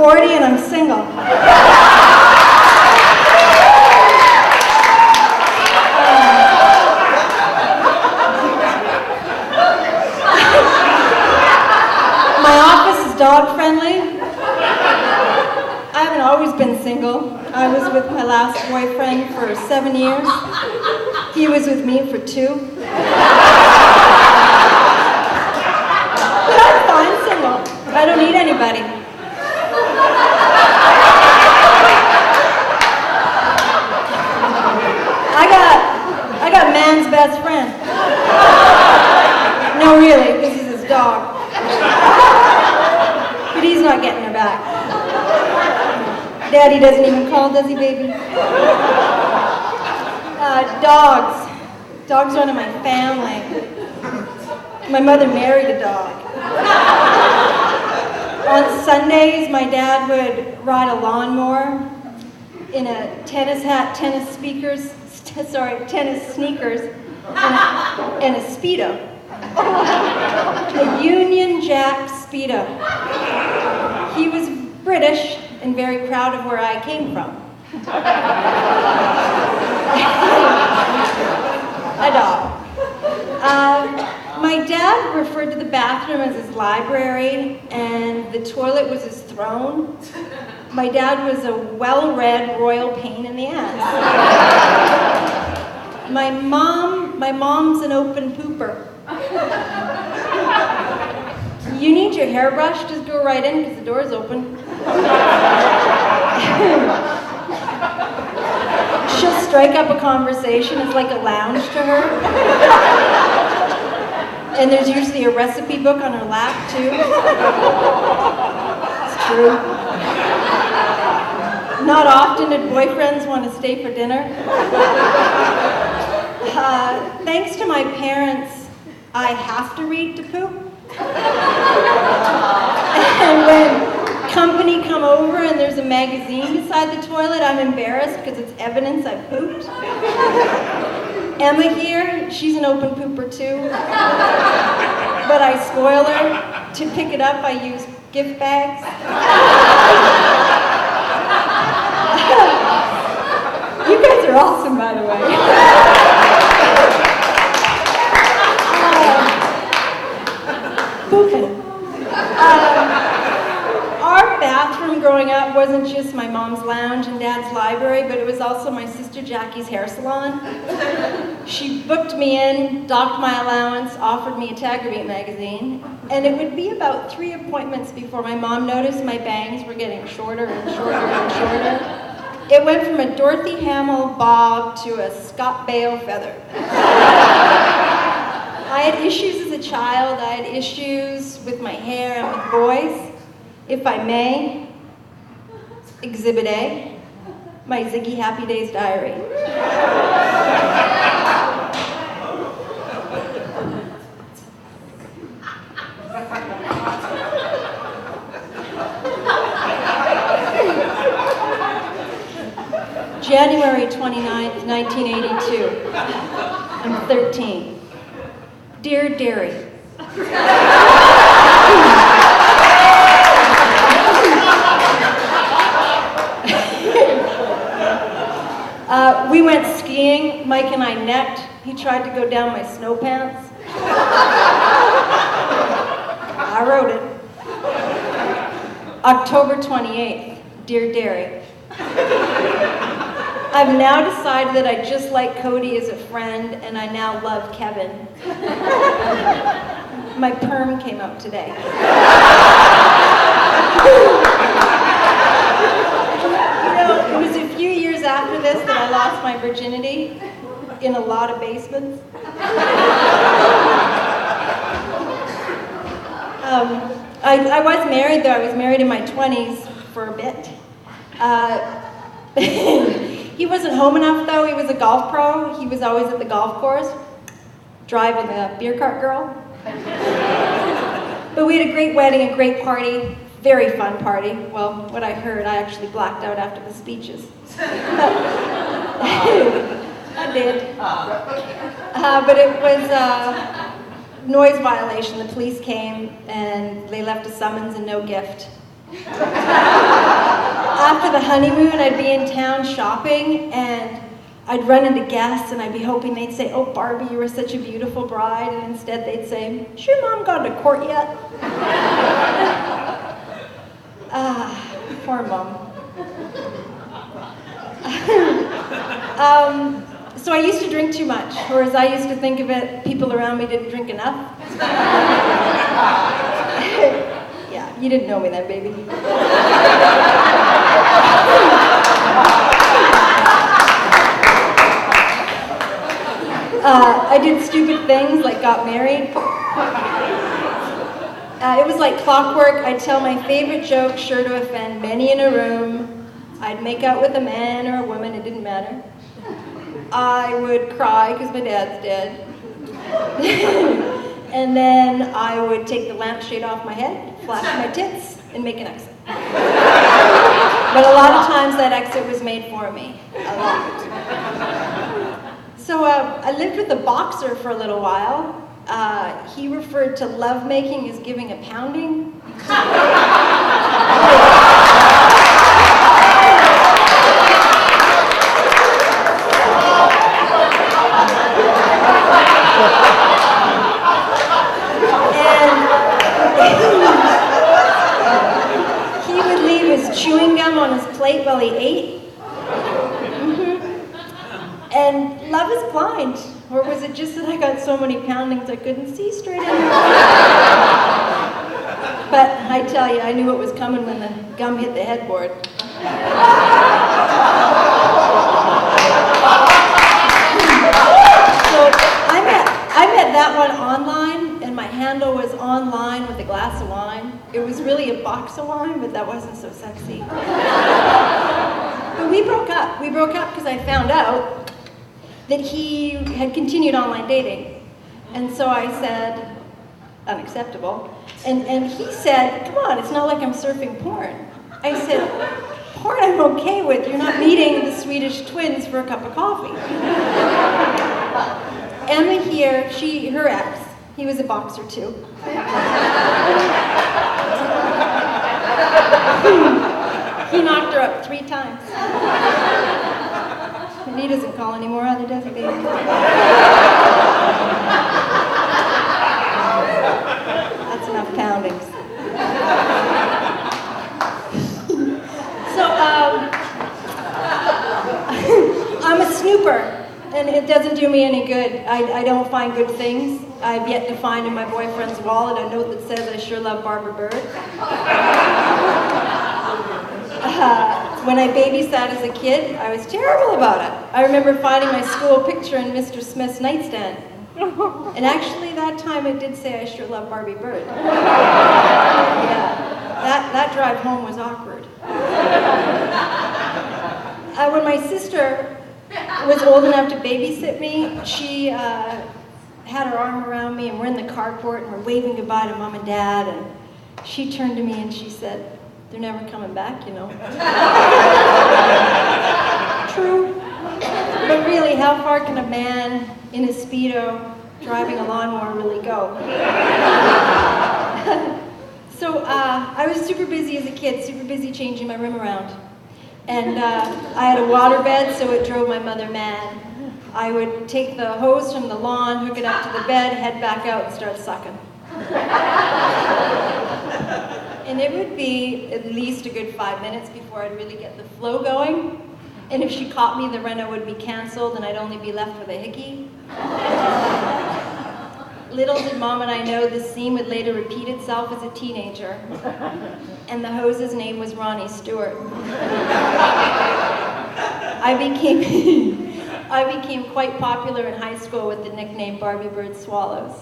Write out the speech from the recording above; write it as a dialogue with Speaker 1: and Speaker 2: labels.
Speaker 1: 40 and I'm single. My office is dog friendly. I haven't always been single. I was with my last boyfriend for 7 years. He was with me for 2. But I'm fine single. I don't need anybody. I got man's best friend. No, really, this is his dog. But he's not getting her back. Daddy doesn't even call, does he, baby? Dogs. Dogs run in my family. My mother married a dog. On Sundays, my dad would ride a lawnmower in a tennis hat, tennis sneakers, and a Speedo. A Union Jack Speedo. He was British and very proud of where I came from. A dog. My dad referred to the bathroom as his library, and the toilet was his throne. My dad was a well-read royal pain in the ass. My mom's an open pooper. You need your hairbrush, just go right in because the door's open. She'll strike up a conversation. It's like a lounge to her. And there's usually a recipe book on her lap, too. It's true. Not often did boyfriends want to stay for dinner. Thanks to my parents, I have to read to poop. And when company come over and there's a magazine beside the toilet, I'm embarrassed because it's evidence I pooped. Emma here, she's an open pooper too. But I spoil her. To pick it up, I use gift bags. You guys are awesome, by the way. Pooping. Our bathroom growing up wasn't just my mom's lounge and dad's library, but it was also my sister Jackie's hair salon. She booked me in, docked my allowance, offered me a Taggerbeat magazine, and it would be about 3 appointments before my mom noticed my bangs were getting shorter and shorter and shorter. It went from a Dorothy Hamill bob to a Scott Baio feather. I had issues as a child. I had issues with my hair and with boys. If I may, Exhibit A, my Ziggy Happy Days diary. January 29th, 1982. I'm 13. Dear Derry. We went skiing. Mike and I necked. He tried to go down my snow pants. I wrote it. October 28th. Dear Derry. I've now decided that I just like Cody as a friend, and I now love Kevin. My perm came out today. You know, it was a few years after this that I lost my virginity in a lot of basements. I was married, though. I was married in my 20s for a bit. He wasn't home enough, though. He was a golf pro. He was always at the golf course, driving a beer cart girl. But we had a great wedding, a great party, very fun party. Well, what I heard, I actually blacked out after the speeches. I did. But it was noise violation. The police came and they left a summons and no gift. After the honeymoon, I'd be in town shopping, and I'd run into guests, and I'd be hoping they'd say, "Oh, Barbie, you were such a beautiful bride," and instead they'd say, "Has your mom gone to court yet?" Poor mom. So I used to drink too much, or as I used to think of it, people around me didn't drink enough. Yeah, you didn't know me then, baby. I did stupid things like got married. It was like clockwork. I'd tell my favorite joke, sure to offend many in a room. I'd make out with a man or a woman, it didn't matter. I would cry because my dad's dead. And then I would take the lampshade off my head, flash my tits, and make an exit. But a lot of times that exit was made for me. A lot. So I lived with a boxer for a little while. He referred to lovemaking as giving a pounding. He would leave his chewing gum on his plate while he ate. And love is blind. Or was it just that I got so many poundings I couldn't see straight in? But I tell you, I knew what was coming when the gum hit the headboard. So I met that one online, and my handle was online with a glass of wine. It was really a box of wine, but that wasn't so sexy. But we broke up. We broke up because I found out that he had continued online dating. And so I said, unacceptable. And he said, come on, it's not like I'm surfing porn. I said, porn I'm okay with. You're not meeting the Swedish twins for a cup of coffee. Emma here, her ex, he was a boxer too. He knocked her up 3 times. And he doesn't call anymore either, does he, baby? That's enough poundings. So, I'm a snooper, and it doesn't do me any good. I don't find good things. I've yet to find in my boyfriend's wallet a note that says, "I sure love Barbie Bird." When I babysat as a kid, I was terrible about it. I remember finding my school picture in Mr. Smith's nightstand. And actually that time it did say, "I sure love Barbie Bird." Yeah, that drive home was awkward. When my sister was old enough to babysit me, she had her arm around me, and we're in the carport, and we're waving goodbye to Mom and Dad, and she turned to me and she said, "They're never coming back, you know." True. But really, how far can a man in a Speedo driving a lawnmower really go? So I was super busy as a kid, super busy changing my room around. And I had a waterbed, so it drove my mother mad. I would take the hose from the lawn, hook it up to the bed, head back out, and start sucking. And it would be at least a good 5 minutes before I'd really get the flow going. And if she caught me, the reno would be canceled and I'd only be left with a hickey. Little did Mom and I know this scene would later repeat itself as a teenager. And the hose's name was Ronnie Stewart. I became quite popular in high school with the nickname Barbie Bird Swallows.